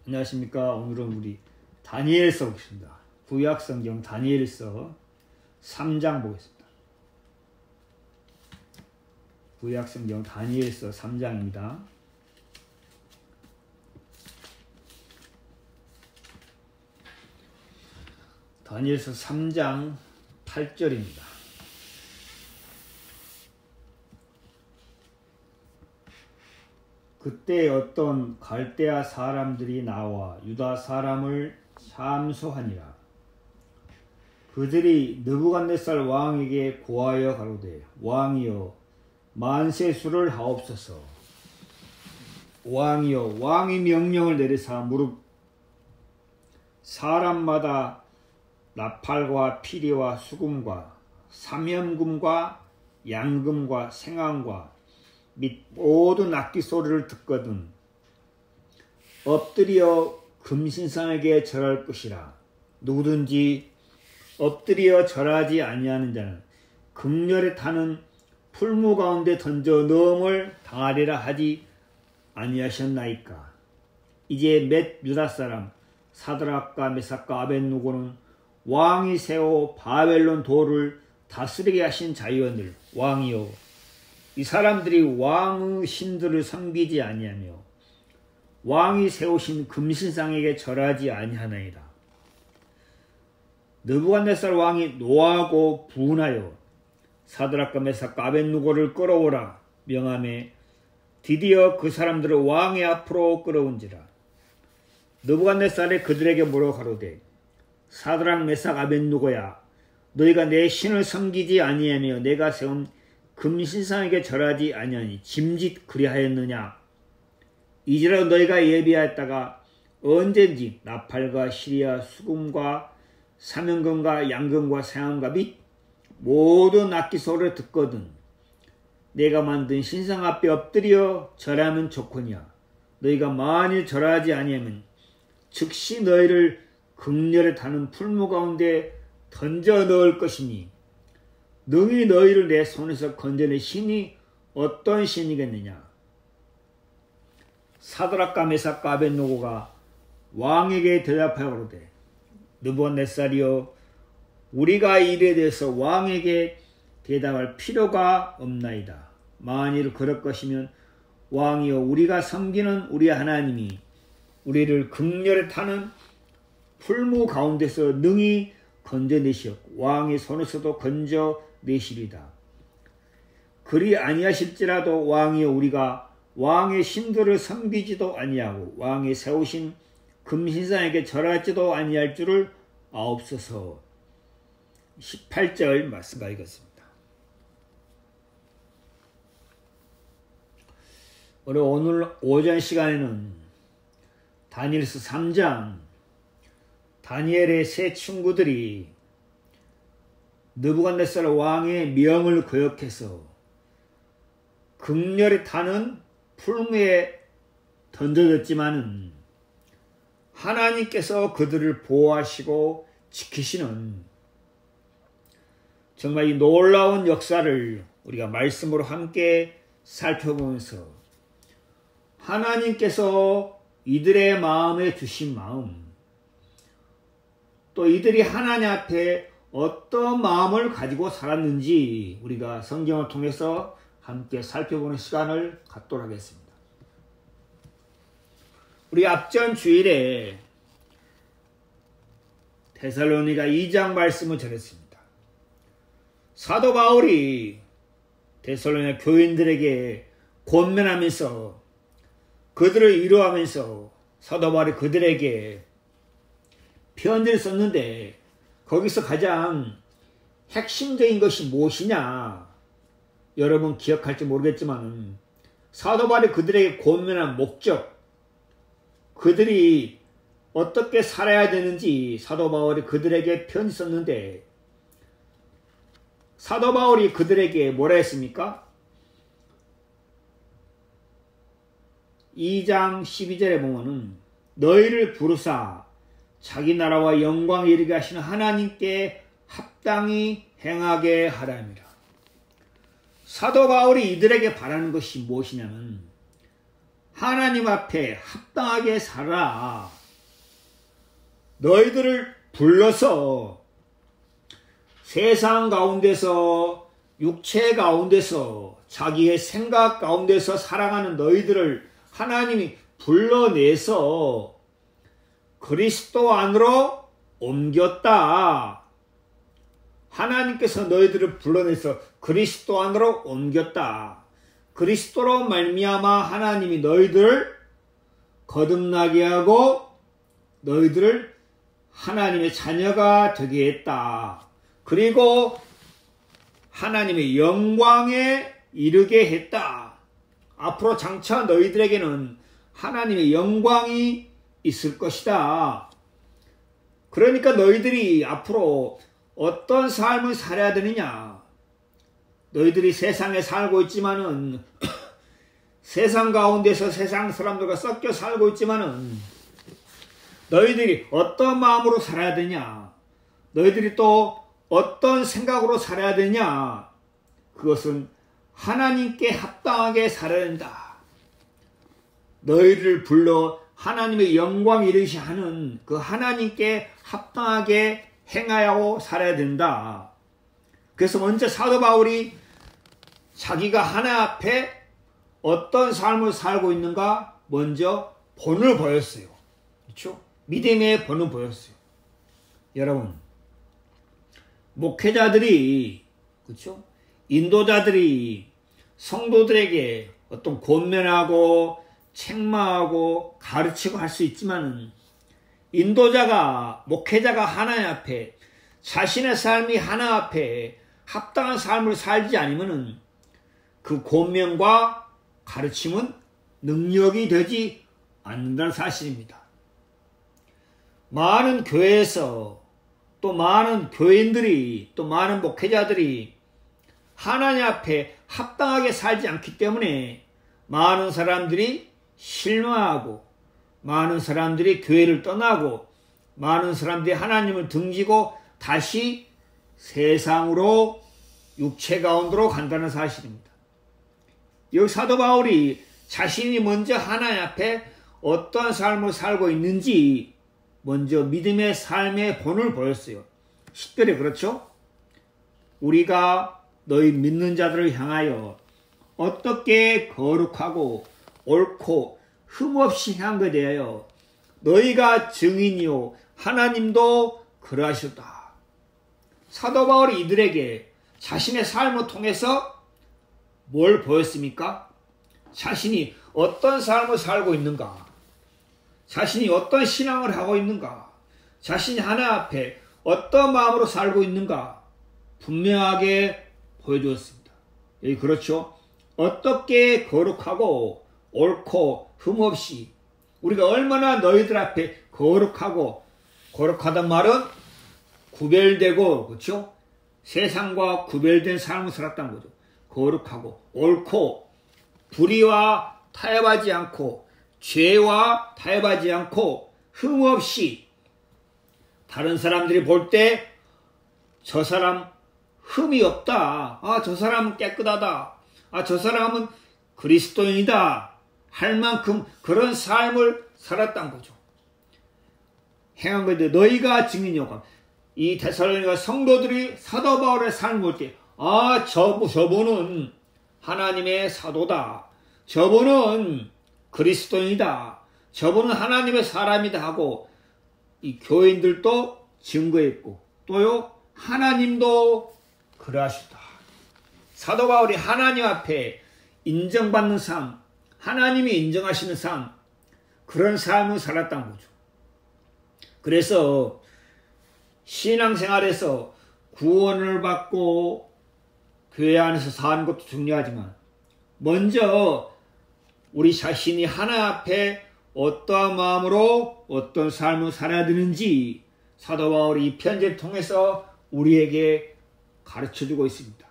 안녕하십니까. 오늘은 우리 다니엘서 보겠습니다. 구약성경 다니엘서 3장 보겠습니다. 구약성경 다니엘서 3장입니다. 다니엘서 3장 8절입니다. 그때 어떤 갈대아 사람들이 나와 유다 사람을 참소하니라. 그들이 느부갓네살 왕에게 고하여 가로되 왕이여 만세수를 하옵소서. 왕이여 왕이 명령을 내리사 무릇 사람마다 나팔과 피리와 수금과 사면금과 양금과 생황과 및 모든 악기 소리를 듣거든 엎드려 금신상에게 절할 것이라. 누구든지 엎드려 절하지 아니하는 자는 극렬에 타는 풀무 가운데 던져 넣음을 당하리라 하지 아니하셨나이까. 이제 몇 유다 사람 사드락과 메삭과 아벳느고는 왕이 세워 바벨론 도를 다스리게 하신 자유원들 왕이여 이 사람들이 왕의 신들을 섬기지 아니하며 왕이 세우신 금신상에게 절하지 아니하나이다. 느부갓네살 왕이 노하고 분하여 사드락과 메삭과 아벳느고를 끌어오라 명하매 드디어 그 사람들을 왕의 앞으로 끌어온지라. 느부갓네살이 그들에게 물어 가로되 사드락 메삭 아벳느고야 너희가 내 신을 섬기지 아니하며 내가 세운 금신상에게 절하지 아니하니 짐짓 그리하였느냐. 이제라도 너희가 예비하였다가 언젠지 나팔과 시리와 수금과 사면금과 양금과 생황과 및 모든 악기 소리를 듣거든 내가 만든 신상 앞에 엎드려 절하면 좋거니와. 너희가 만일 절하지 아니하면 즉시 너희를 극렬에 타는 풀무 가운데 던져 넣을 것이니 능히 너희를 내 손에서 건져낸 신이 어떤 신이겠느냐. 사드락과 메삭과 아벳느고가 왕에게 대답하여 가로되 느부갓네살이여 우리가 이 일에 대해서 왕에게 대답할 필요가 없나이다. 만일 그럴 것이면 왕이여 우리가 섬기는 우리 하나님이 우리를 극렬에 타는 풀무 가운데서 능히 건져내시었고 왕의 손에서도 건져내시리다. 그리 아니하실지라도 왕이여 우리가 왕의 신들을 섬기지도 아니하고 왕의 세우신 금신상에게 절하지도 아니할 줄을 아옵소서. 18절 말씀 읽었습니다. 오늘 오전 시간에는 다니엘서 3장 다니엘의 세 친구들이 느부갓네살 왕의 명을 거역해서 극렬에 타는 풀무에 던져졌지만은 하나님께서 그들을 보호하시고 지키시는 정말 이 놀라운 역사를 우리가 말씀으로 함께 살펴보면서 하나님께서 이들의 마음에 주신 마음 또 이들이 하나님 앞에 어떤 마음을 가지고 살았는지 우리가 성경을 통해서 함께 살펴보는 시간을 갖도록 하겠습니다. 우리 앞전 주일에 데살로니가 2장 말씀을 전했습니다. 사도 바울이 데살로니가 교인들에게 권면하면서 그들을 위로하면서 사도 바울이 그들에게 편지를 썼는데 거기서 가장 핵심적인 것이 무엇이냐 여러분 기억할지 모르겠지만 사도 바울이 그들에게 권면한 목적 그들이 어떻게 살아야 되는지 사도 바울이 그들에게 편지 썼는데 사도 바울이 그들에게 뭐라 했습니까? 2장 12절에 보면은 너희를 부르사 자기 나라와 영광에 이르게 하시는 하나님께 합당히 행하게 하라니라. 사도 바울이 이들에게 바라는 것이 무엇이냐면 하나님 앞에 합당하게 살아라. 너희들을 불러서 세상 가운데서 육체 가운데서 자기의 생각 가운데서 살아가는 너희들을 하나님이 불러내서 그리스도 안으로 옮겼다. 하나님께서 너희들을 불러내서 그리스도 안으로 옮겼다. 그리스도로 말미암아 하나님이 너희들을 거듭나게 하고 너희들을 하나님의 자녀가 되게 했다. 그리고 하나님의 영광에 이르게 했다. 앞으로 장차 너희들에게는 하나님의 영광이 있을 것이다. 그러니까 너희들이 앞으로 어떤 삶을 살아야 되느냐. 너희들이 세상에 살고 있지만은 세상 가운데서 세상 사람들과 섞여 살고 있지만은 너희들이 어떤 마음으로 살아야 되냐. 너희들이 또 어떤 생각으로 살아야 되냐. 그것은 하나님께 합당하게 살아야 된다. 너희를 불러 하나님의 영광 이르시 하는 그 하나님께 합당하게 행하여 살아야 된다. 그래서 먼저 사도 바울이 자기가 하나님 앞에 어떤 삶을 살고 있는가 먼저 본을 보였어요. 그렇죠? 믿음의 본을 보였어요. 여러분, 목회자들이, 그렇죠? 인도자들이 성도들에게 어떤 권면하고 책망하고 가르치고 할 수 있지만은 인도자가, 목회자가 하나님 앞에 자신의 삶이 하나님 앞에 합당한 삶을 살지 않으면은 그 권면과 가르침은 능력이 되지 않는다는 사실입니다. 많은 교회에서 또 많은 교인들이 또 많은 목회자들이 하나님 앞에 합당하게 살지 않기 때문에 많은 사람들이 실망하고 많은 사람들이 교회를 떠나고 많은 사람들이 하나님을 등지고 다시 세상으로 육체 가운데로 간다는 사실입니다. 여기 사도 바울이 자신이 먼저 하나님 앞에 어떠한 삶을 살고 있는지 먼저 믿음의 삶의 본을 보였어요. 10절에 그렇죠? 우리가 너희 믿는 자들을 향하여 어떻게 거룩하고 옳고 흠없이 향한 것에 대하여 너희가 증인이요 하나님도 그러하셨다. 사도 바울이 이들에게 자신의 삶을 통해서 뭘 보였습니까? 자신이 어떤 삶을 살고 있는가? 자신이 어떤 신앙을 하고 있는가? 자신이 하나님 앞에 어떤 마음으로 살고 있는가? 분명하게 보여주었습니다. 여기 그렇죠? 어떻게 거룩하고 옳고 흠없이, 우리가 얼마나 너희들 앞에 거룩하고, 거룩하단 말은 구별되고, 그렇죠? 세상과 구별된 삶을 살았다는 거죠. 거룩하고 옳고 불의와 타협하지 않고 죄와 타협하지 않고 흠없이, 다른 사람들이 볼 때 저 사람 흠이 없다. 아, 저 사람은 깨끗하다. 아, 저 사람은 그리스도인이다. 할 만큼 그런 삶을 살았단 거죠. 행한 건데 너희가 증인이요. 이 데살로니가 성도들이 사도 바울의 삶을 볼 때, 아, 저분은 하나님의 사도다. 저분은 그리스도인이다. 저분은 하나님의 사람이다 하고 이 교인들도 증거했고, 또요 하나님도 그러하시다. 사도 바울이 하나님 앞에 인정받는 삶, 하나님이 인정하시는 삶, 그런 삶을 살았다는 거죠. 그래서 신앙생활에서 구원을 받고 교회 안에서 사는 것도 중요하지만 먼저 우리 자신이 하나님 앞에 어떠한 마음으로 어떤 삶을 살아야 되는지 사도 바울이 이 편지를 통해서 우리에게 가르쳐주고 있습니다.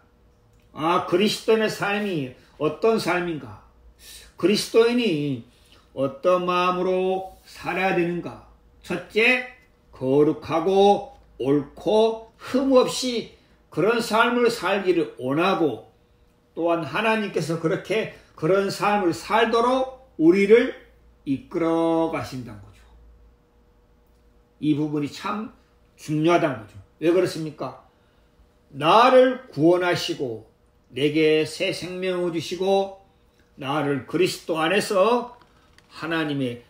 아, 그리스도인의 삶이 어떤 삶인가? 그리스도인이 어떤 마음으로 살아야 되는가? 첫째, 거룩하고 옳고 흠없이 그런 삶을 살기를 원하고, 또한 하나님께서 그렇게 그런 삶을 살도록 우리를 이끌어 가신다는 거죠. 이 부분이 참 중요하다는 거죠. 왜 그렇습니까? 나를 구원하시고 내게 새 생명을 주시고 나를 그리스도 안에서 하나님의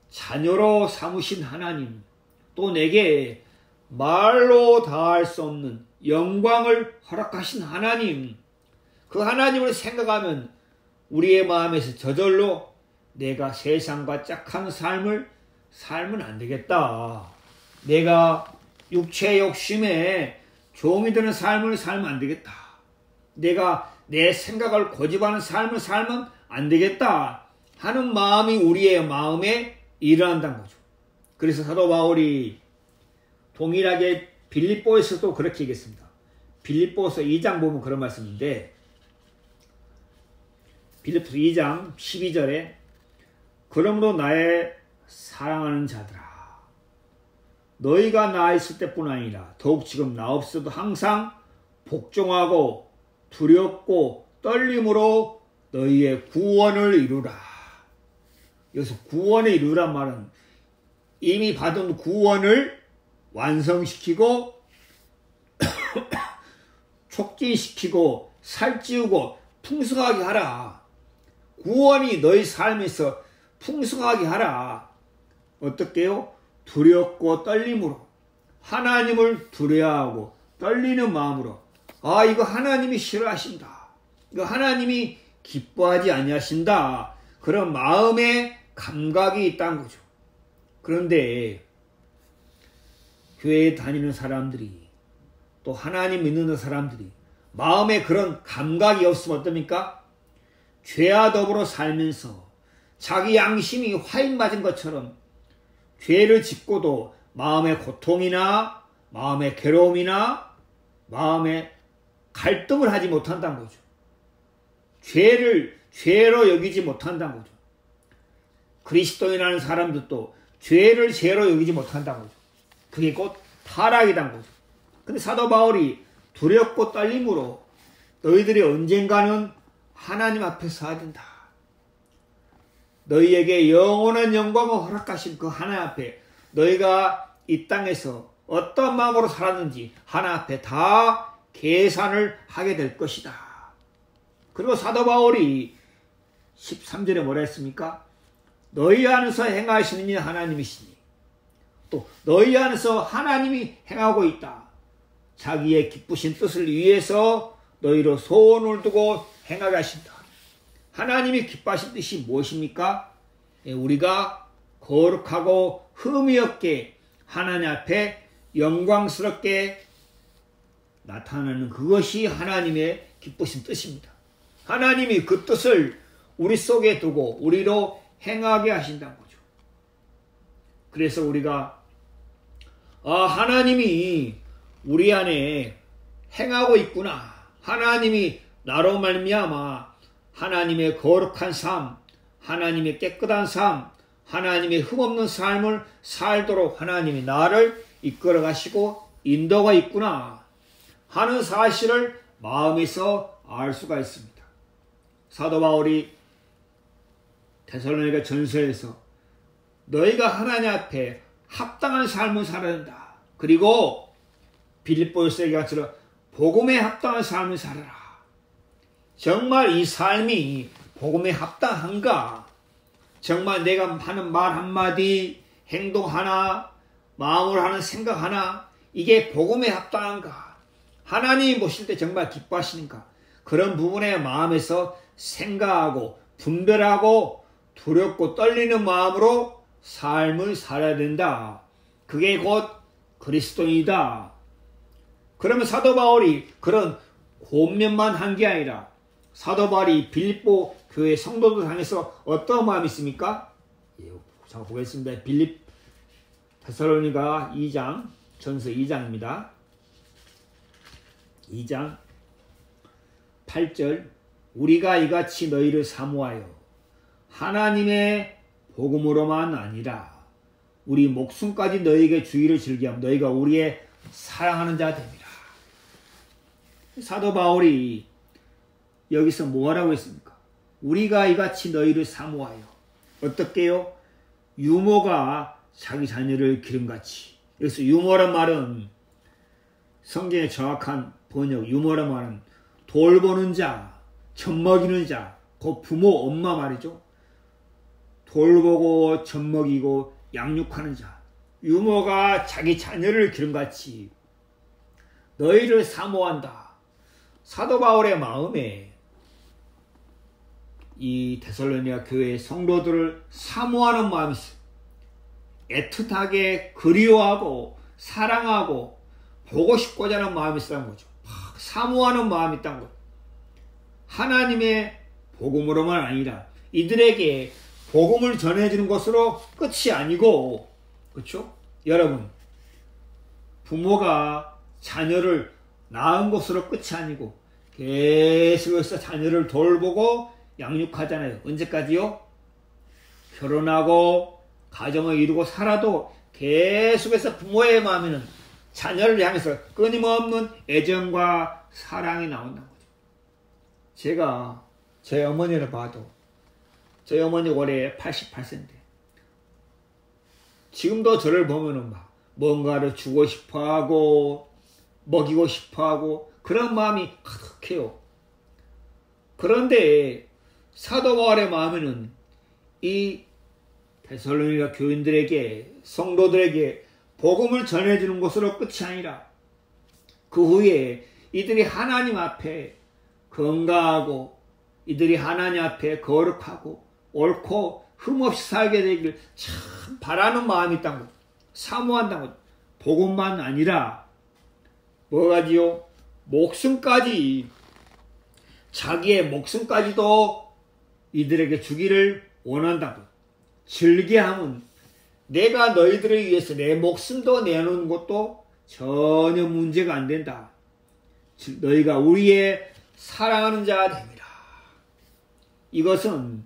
자녀로 삼으신 하나님, 또 내게 말로 다할 수 없는 영광을 허락하신 하나님, 그 하나님을 생각하면 우리의 마음에서 저절로 내가 세상과 짝한 삶을 살면 안 되겠다. 내가 육체의 욕심에 종이 되는 삶을 살면 안 되겠다. 내가 내 생각을 고집하는 삶을 살면 안 되겠다 하는 마음이 우리의 마음에 일어난다는 거죠. 그래서 사도 바울이 동일하게 빌립보에서도 그렇게 얘기했습니다. 빌립보서 2장 보면 그런 말씀인데, 빌립보서 2장 12절에 그러므로 나의 사랑하는 자들아, 너희가 나 있을 때뿐 아니라 더욱 지금 나 없어도 항상 복종하고 두렵고 떨림으로 너희의 구원을 이루라. 여기서 구원을 이루란 말은 이미 받은 구원을 완성시키고 촉진시키고 살찌우고 풍성하게 하라. 구원이 너희 삶에서 풍성하게 하라. 어떻게요? 두렵고 떨림으로, 하나님을 두려워하고 떨리는 마음으로, 아, 이거 하나님이 싫어하신다, 이거 하나님이 기뻐하지 아니하신다, 그런 마음의 감각이 있다는 거죠. 그런데 교회에 다니는 사람들이, 또 하나님 믿는 사람들이 마음에 그런 감각이 없으면 어떻습니까? 죄와 더불어 살면서 자기 양심이 화인 맞은 것처럼 죄를 짓고도 마음의 고통이나 마음의 괴로움이나 마음의 갈등을 하지 못한다는 거죠. 죄를 죄로 여기지 못한다는 거죠. 그리스도인이라는 사람들도 죄를 죄로 여기지 못한다는 거죠. 그게 곧 타락이란 거죠. 근데 사도 바울이 두렵고 떨림으로 너희들이 언젠가는 하나님 앞에 서야 된다. 너희에게 영원한 영광을 허락하신 그 하나님 앞에 너희가 이 땅에서 어떤 마음으로 살았는지 하나님 앞에 다 계산을 하게 될 것이다. 그리고 사도 바울이 13절에 뭐라 했습니까? 너희 안에서 행하시는 이 하나님이시니 또 너희 안에서 하나님이 행하고 있다. 자기의 기쁘신 뜻을 위해서 너희로 소원을 두고 행하게 하신다. 하나님이 기뻐하신 뜻이 무엇입니까? 우리가 거룩하고 흠이 없게 하나님 앞에 영광스럽게 나타나는 그것이 하나님의 기쁘신 뜻입니다. 하나님이 그 뜻을 우리 속에 두고 우리로 행하게 하신다는 거죠. 그래서 우리가 하나님이 우리 안에 행하고 있구나. 하나님이 나로 말미암아 하나님의 거룩한 삶, 하나님의 깨끗한 삶, 하나님의 흠없는 삶을 살도록 하나님이 나를 이끌어 가시고 인도가 있구나 하는 사실을 마음에서 알 수가 있습니다. 사도 바울이 데살로니가 전서에서 너희가 하나님 앞에 합당한 삶을 살아야 된다. 그리고 빌립보에서 얘기한 것처럼 복음에 합당한 삶을 살아라. 정말 이 삶이 복음에 합당한가? 정말 내가 하는 말 한마디, 행동 하나, 마음으로 하는 생각 하나, 이게 복음에 합당한가? 하나님이 보실 때 정말 기뻐하시는가? 그런 부분의 마음에서 생각하고 분별하고 두렵고 떨리는 마음으로 삶을 살아야 된다. 그게 곧 그리스도인이다. 그러면 사도 바울이 그런 권면만 한 게 아니라 사도 바울이 빌립보 교회 성도들 향해서 어떤 마음이 있습니까? 자, 보겠습니다. 데살로니가 2장, 전서 2장입니다. 2장 8절 우리가 이같이 너희를 사모하여 하나님의 복음으로만 아니라 우리 목숨까지 너희에게 주의를 즐기하면 너희가 우리의 사랑하는 자 됩니다. 사도 바울이 여기서 뭐라고 했습니까? 우리가 이같이 너희를 사모하여 어떻게요? 유모가 자기 자녀를 기름같이. 여기서 유모란 말은 성경의 정확한 번역, 유모란 말은 돌보는 자, 젖먹이는 자, 그 부모, 엄마 말이죠. 돌보고 젖먹이고 양육하는 자. 유모가 자기 자녀를 기름같이 너희를 사모한다. 사도 바울의 마음에 이 데살로니가 교회의 성도들을 사모하는 마음이 있어요. 애틋하게 그리워하고 사랑하고 보고 싶고자 하는 마음이 있다는 거죠. 사모하는 마음이 있다는 거죠. 하나님의 복음으로만 아니라 이들에게 복음을 전해주는 것으로 끝이 아니고, 그렇죠? 여러분, 부모가 자녀를 낳은 것으로 끝이 아니고 계속해서 자녀를 돌보고 양육하잖아요. 언제까지요? 결혼하고 가정을 이루고 살아도 계속해서 부모의 마음에는 자녀를 향해서 끊임없는 애정과 사랑이 나온다는 거죠. 제가 제 어머니를 봐도, 저희 어머니 올해 88세인데 지금도 저를 보면은 막 뭔가를 주고 싶어하고 먹이고 싶어하고 그런 마음이 가득해요. 그런데 사도 바울의 마음에는 이 데살로니가 교인들에게, 성도들에게 복음을 전해주는 것으로 끝이 아니라 그 후에 이들이 하나님 앞에 건강하고 이들이 하나님 앞에 거룩하고 옳고 흠없이 살게 되길 참 바라는 마음이 있다는 것, 사모한다는 것. 복음만 아니라 뭐가지요? 목숨까지, 자기의 목숨까지도 이들에게 주기를 원한다고. 즐겨함은 내가 너희들을 위해서 내 목숨도 내놓는 것도 전혀 문제가 안 된다. 너희가 우리의 사랑하는 자가 됩니다. 이것은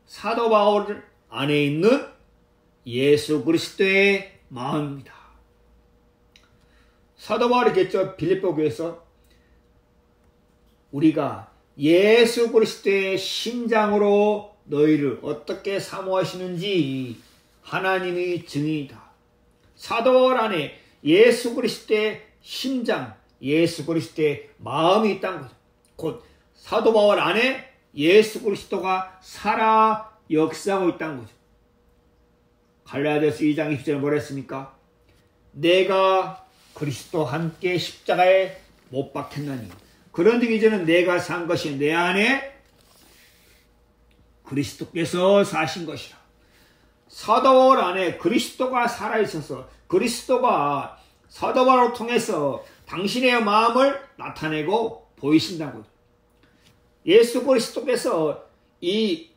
사도 바울 안에 있는 예수 그리스도의 마음입니다. 사도 바울이 겠죠. 빌립보 교회에서 우리가 예수 그리스도의 심장으로 너희를 어떻게 사모하시는지 하나님이 증인이다. 사도 바울 안에 예수 그리스도의 심장, 예수 그리스도의 마음이 있다는 거죠. 곧 사도 바울 안에 예수 그리스도가 살아 역사하고 있다는 거죠. 갈라디아서 2장 20절에 뭐라 했습니까? 내가 그리스도 함께 십자가에 못 박혔나니 그런즉 이제는 내가 산 것이 내 안에 그리스도께서 사신 것이라. 사도 바울 안에 그리스도가 살아있어서 그리스도가 사도 바울을 통해서 당신의 마음을 나타내고 보이신다고요. 예수 그리스도께서 이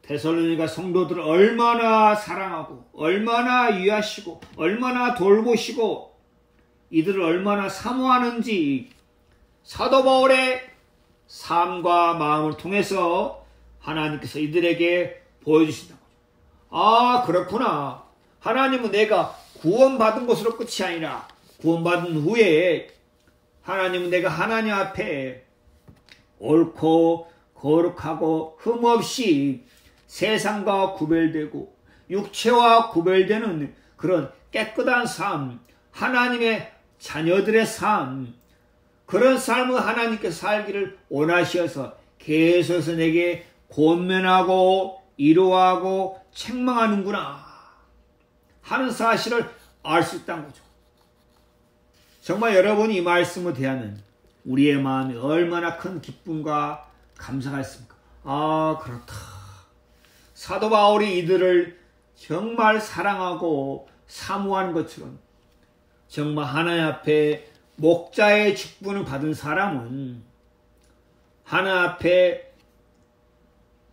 데살로니가 성도들을 얼마나 사랑하고 얼마나 위하시고 얼마나 돌보시고 이들을 얼마나 사모하는지 사도 바울의 삶과 마음을 통해서 하나님께서 이들에게 보여주신다고. 아, 그렇구나. 하나님은 내가 구원받은 것으로 끝이 아니라 구원받은 후에 하나님은 내가 하나님 앞에 옳고 거룩하고 흠없이 세상과 구별되고 육체와 구별되는 그런 깨끗한 삶, 하나님의 자녀들의 삶, 그런 삶을 하나님께서 살기를 원하셔서 계속해서 내게 권면하고 위로하고 책망하는구나 하는 사실을 알 수 있다는 거죠. 정말 여러분이 이 말씀을 대하면 우리의 마음이 얼마나 큰 기쁨과 감사가 있습니까? 아, 그렇다. 사도 바울이 이들을 정말 사랑하고 사모하는 것처럼 정말 하나님 앞에 목자의 직분을 받은 사람은 하나님 앞에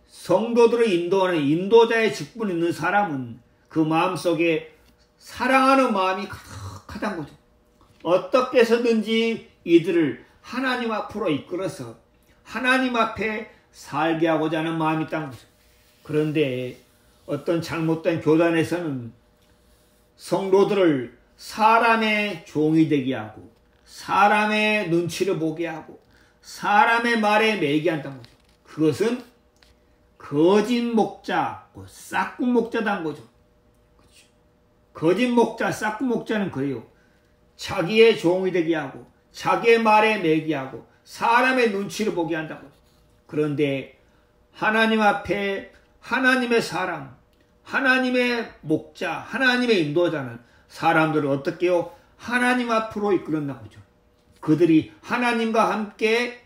성도들을 인도하는 인도자의 직분이 있는 사람은 그 마음속에 사랑하는 마음이 가득하다는 거죠. 어떻게 해서든지 이들을 하나님 앞으로 이끌어서 하나님 앞에 살게 하고자 하는 마음이 있다는 거죠. 그런데 어떤 잘못된 교단에서는 성도들을 사람의 종이 되게 하고 사람의 눈치를 보게 하고 사람의 말에 매이게 한다는 거죠. 그것은 거짓 목자, 싹군 목자다는 거죠. 그렇죠? 거짓 목자, 싹구 목자는 그래요. 자기의 종이 되게 하고 자기의 말에 매게 하고 사람의 눈치를 보게 한다고. 그런데 하나님 앞에 하나님의 사람, 하나님의 목자, 하나님의 인도자는 사람들을 어떻게 해요? 하나님 앞으로 이끌었나 보죠. 그들이 하나님과 함께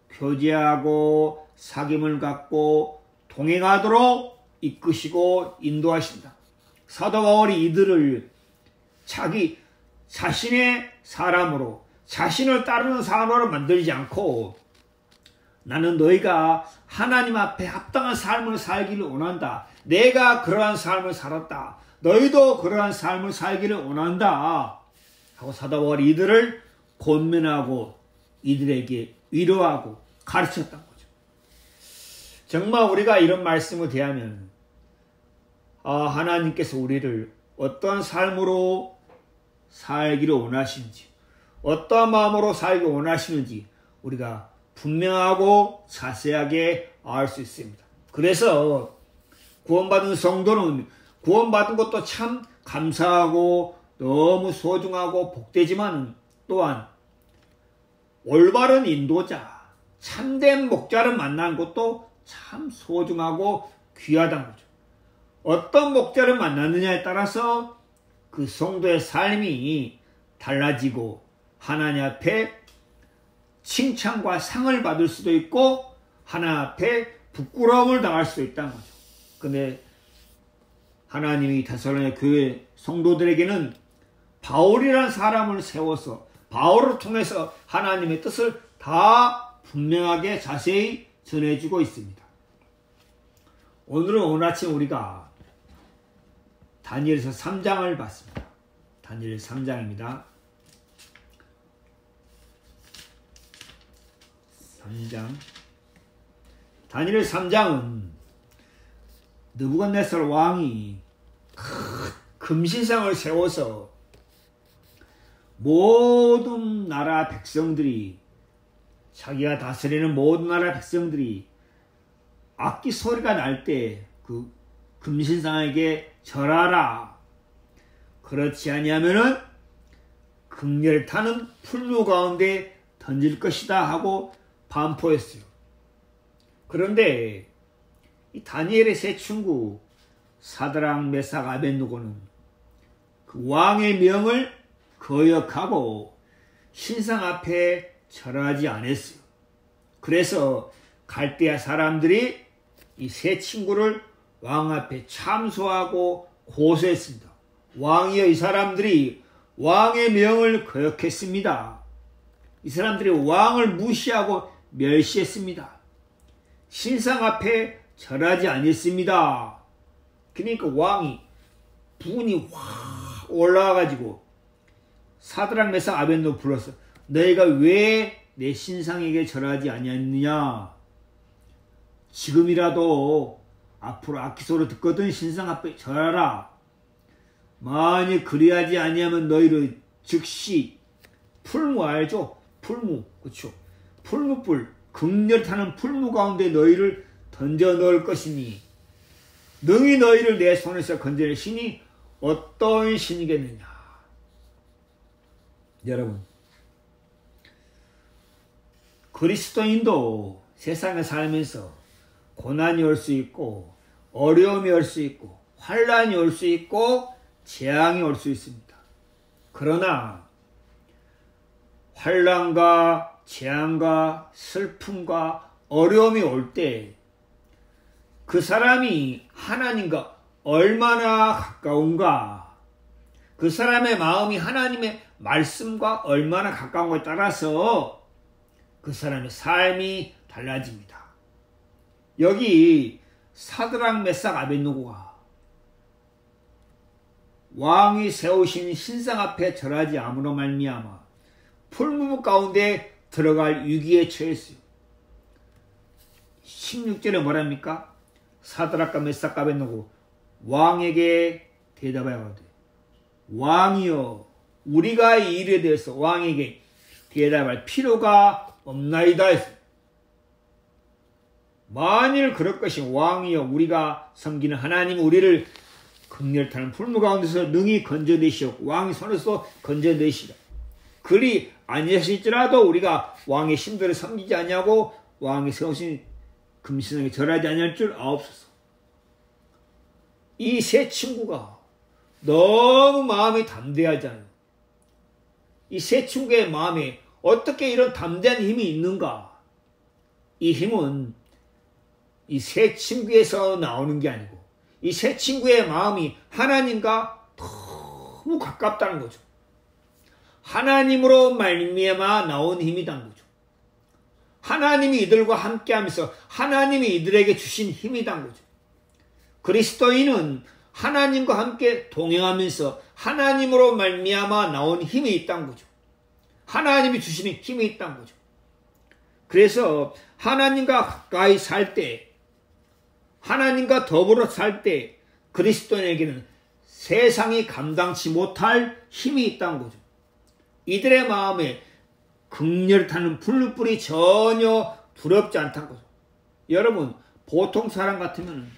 교제하고 사귐을 갖고 동행하도록 이끄시고 인도하신다. 사도 바울이 이들을 자기 자신의 사람으로, 자신을 따르는 사람으로 만들지 않고 나는 너희가 하나님 앞에 합당한 삶을 살기를 원한다. 내가 그러한 삶을 살았다. 너희도 그러한 삶을 살기를 원한다. 하고 사도 바울이 이들을 권면하고 이들에게 위로하고 가르쳤던 거죠. 정말 우리가 이런 말씀을 대하면 하나님께서 우리를 어떠한 삶으로 살기를 원하시는지, 어떠한 마음으로 살기 원하시는지 우리가 분명하고 자세하게 알 수 있습니다. 그래서 구원받은 성도는 구원받은 것도 참 감사하고 너무 소중하고 복되지만 또한 올바른 인도자, 참된 목자를 만나는 것도 참 소중하고 귀하다는 거죠. 어떤 목자를 만났느냐에 따라서 그 성도의 삶이 달라지고 하나님 앞에 칭찬과 상을 받을 수도 있고 하나님 앞에 부끄러움을 당할 수도 있다는 거죠. 근데 하나님이 데살로니가 교회 성도들에게는 바울이라는 사람을 세워서 바울을 통해서 하나님의 뜻을 다 분명하게 자세히 전해주고 있습니다. 오늘은 오늘 아침 우리가 다니엘서 3장을 봤습니다. 다니엘 3장입니다. 3장. 다니엘 3장은 느부갓네살 왕이 큰 금신상을 세워서 모든 나라 백성들이, 자기가 다스리는 모든 나라 백성들이 악기 소리가 날 때 그 금신상에게 절하라. 그렇지 아니하면은 극렬 타는 풀무 가운데 던질 것이다 하고 반포했어요. 그런데 이 다니엘의 세 친구 사드락, 메삭, 아벳느고는 그 왕의 명을 거역하고 신상 앞에 절하지 않았어요. 그래서 갈대아 사람들이 이 세 친구를 왕 앞에 참소하고 고소했습니다. 왕이여, 이 사람들이 왕의 명을 거역했습니다. 이 사람들이 왕을 무시하고 멸시했습니다. 신상 앞에 절하지 않았습니다. 그러니까 왕이 분이 확 올라와가지고 사드락, 메삭, 아벳느고 불렀어. 너희가 왜 내 신상에게 절하지 아니하느냐? 지금이라도 앞으로 악기소를 듣거든 신상 앞에 절하라. 만약 그리하지 아니하면 너희를 즉시 풀무 알죠? 풀무, 그렇죠? 풀무불, 극렬 타는 풀무 가운데 너희를 던져 넣을 것이니 능히 너희를 내 손에서 건져낼 신이 어떤 신이겠느냐. 여러분, 그리스도인도 세상에 살면서 고난이 올 수 있고 어려움이 올 수 있고 환난이 올 수 있고 재앙이 올 수 있습니다. 그러나 환난과 재앙과 슬픔과 어려움이 올 때 그 사람이 하나님과 얼마나 가까운가, 그 사람의 마음이 하나님의 말씀과 얼마나 가까운 것에 따라서 그 사람의 삶이 달라집니다. 여기 사드락, 메삭, 아벳느고가 왕이 세우신 신상 앞에 절하지 않음으로 말미암아 풀무 가운데 들어갈 위기에 처했어요. 16절에 뭐랍니까? 사드락과 메삭, 아벳느고 왕에게 대답하여 가되, 왕이여, 우리가 이 일에 대해서 왕에게 대답할 필요가 없나이다 했어요. 만일 그럴 것이 왕이여, 우리가 섬기는 하나님 우리를 극렬 타는 풀무 가운데서 능히 건져내시옵고 왕의 손에서 건져내시라. 그리 아니하실지라도 우리가 왕의 신들을 섬기지 아니하고 왕의 세우신 금신에게 절하지 아니할 줄 아옵소서. 이 세 친구가 너무 마음이 담대하잖아요. 이 세 친구의 마음에 어떻게 이런 담대한 힘이 있는가? 이 힘은 이 세 친구에서 나오는 게 아니고 이 세 친구의 마음이 하나님과 너무 가깝다는 거죠. 하나님으로 말미암아 나온 힘이란 거죠. 하나님이 이들과 함께하면서 하나님이 이들에게 주신 힘이란 거죠. 그리스도인은 하나님과 함께 동행하면서 하나님으로 말미암아 나온 힘이 있다는 거죠. 하나님이 주시는 힘이 있다는 거죠. 그래서 하나님과 가까이 살 때, 하나님과 더불어 살 때 그리스도인에게는 세상이 감당치 못할 힘이 있다는 거죠. 이들의 마음에 극렬 타는 풀불이 전혀 두렵지 않다는 거죠. 여러분, 보통 사람 같으면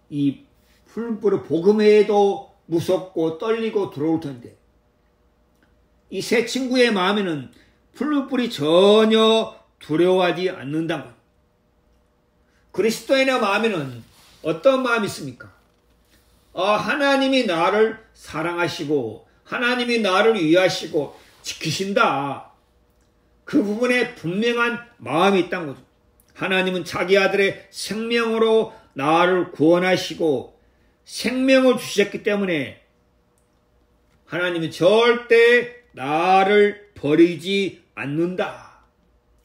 이 풀불을 복음에도 무섭고 떨리고 들어올 텐데 이 세 친구의 마음에는 풀불이 전혀 두려워하지 않는다는 거죠. 그리스도인의 마음에는 어떤 마음이 있습니까? 하나님이 나를 사랑하시고 하나님이 나를 위하시고 지키신다. 그 부분에 분명한 마음이 있다는 거죠. 하나님은 자기 아들의 생명으로 나를 구원하시고 생명을 주셨기 때문에 하나님은 절대 나를 버리지 않는다.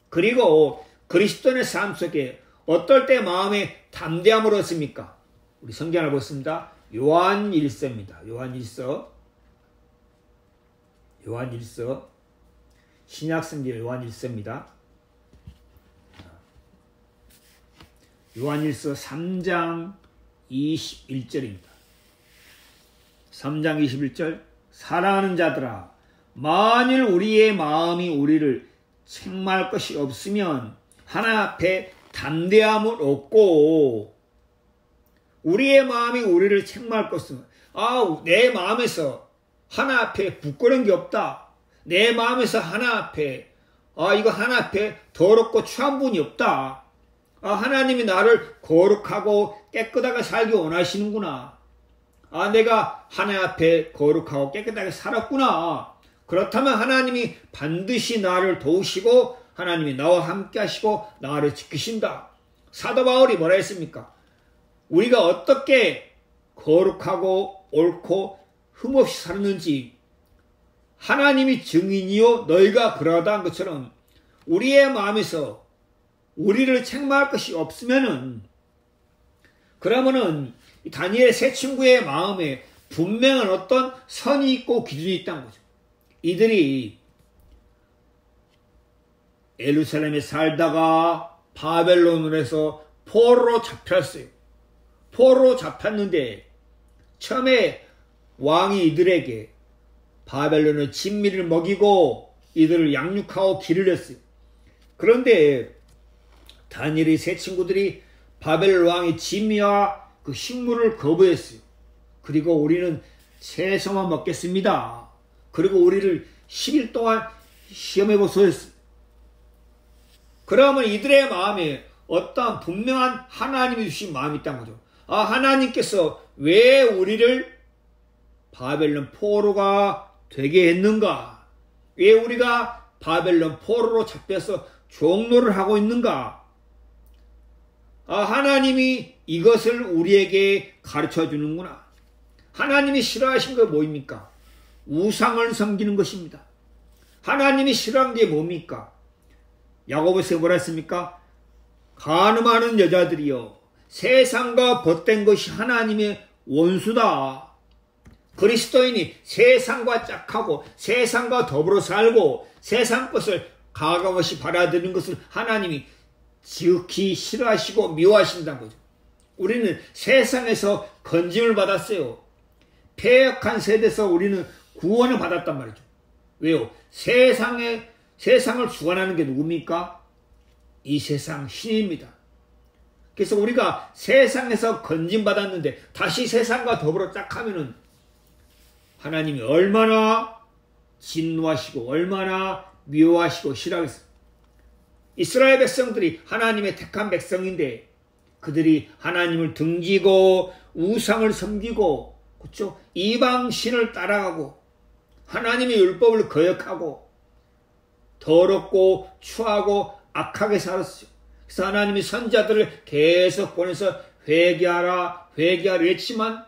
그리고 그리스도인의 삶 속에 어떨 때 마음에 담대함을 얻습니까? 우리 성경을 보겠습니다. 요한일서입니다. 요한일서 신약성경 요한일서입니다. 요한일서 3장 21절입니다. 3장 21절 사랑하는 자들아 만일 우리의 마음이 우리를 책망할 것이 없으면 하나님 앞에 담대함을 얻고 우리의 마음이 우리를 책망할 것은 내 마음에서 하나님 앞에 부끄러운 게 없다. 내 마음에서 하나님 앞에 이거 하나님 앞에 더럽고 추한 분이 없다. 하나님이 나를 거룩하고 깨끗하게 살기 원하시는구나. 내가 하나님 앞에 거룩하고 깨끗하게 살았구나. 그렇다면 하나님이 반드시 나를 도우시고 하나님이 나와 함께 하시고 나를 지키신다. 사도 바울이 뭐라 했습니까? 우리가 어떻게 거룩하고 옳고 흠없이 살았는지 하나님이 증인이요 너희가 그러하다는 것처럼 우리의 마음에서 우리를 책망할 것이 없으면은 그러면은 다니엘의 세 친구의 마음에 분명한 어떤 선이 있고 기준이 있다는 거죠. 이들이 예루살렘에 살다가 바벨론으로 해서 포로로 잡혔어요. 포로로 잡혔는데 처음에 왕이 이들에게 바벨론의 진미를 먹이고 이들을 양육하고 기르렸어요. 그런데 다니엘의 세 친구들이 바벨론 왕의 진미와 그 식물을 거부했어요. 그리고 우리는 채소만 먹겠습니다. 그리고 우리를 10일 동안 시험해보소 했어요. 그러면 이들의 마음에 어떠한 분명한 하나님이 주신 마음이 있다는 거죠. 하나님께서 왜 우리를 바벨론 포로가 되게 했는가? 왜 우리가 바벨론 포로로 잡혀서 종노를 하고 있는가? 하나님이 이것을 우리에게 가르쳐 주는구나. 하나님이 싫어하신 거 뭐입니까? 우상을 섬기는 것입니다. 하나님이 싫어한 게 뭡니까? 야고보서에 뭐라 했습니까? 간음하는 여자들이여 세상과 벗된 것이 하나님의 원수다. 그리스도인이 세상과 짝하고 세상과 더불어 살고 세상 것을 가감없이 받아들이는 것을 하나님이 지극히 싫어하시고 미워하신다는 거죠. 우리는 세상에서 건짐을 받았어요. 패역한 세대에서 우리는 구원을 받았단 말이죠. 왜요? 세상을 주관하는 게 누굽니까? 이 세상 신입니다. 그래서 우리가 세상에서 건진받았는데 다시 세상과 더불어 딱 하면은 하나님이 얼마나 진노하시고 얼마나 미워하시고 싫어하겠어요. 이스라엘 백성들이 하나님의 택한 백성인데 그들이 하나님을 등지고 우상을 섬기고 그렇죠? 이방 신을 따라가고 하나님의 율법을 거역하고 더럽고 추하고 악하게 살았어요. 그래서 하나님이 선자들을 계속 보내서 회개하라 회개하라 했지만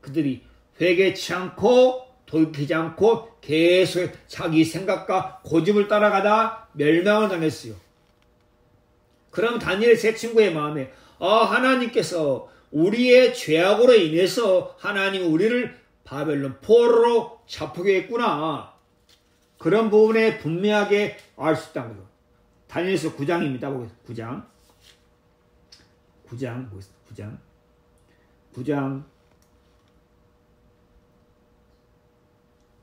그들이 회개치 않고 돌이키지 않고 계속 자기 생각과 고집을 따라가다 멸망을 당했어요. 그럼 다니엘 세 친구의 마음에 하나님께서 우리의 죄악으로 인해서 하나님이 우리를 바벨론 포로로 잡히게 했구나. 그런 부분에 분명하게 알 수 있다는 거죠. 다니엘서 9장입니다. 보겠습니다. 9장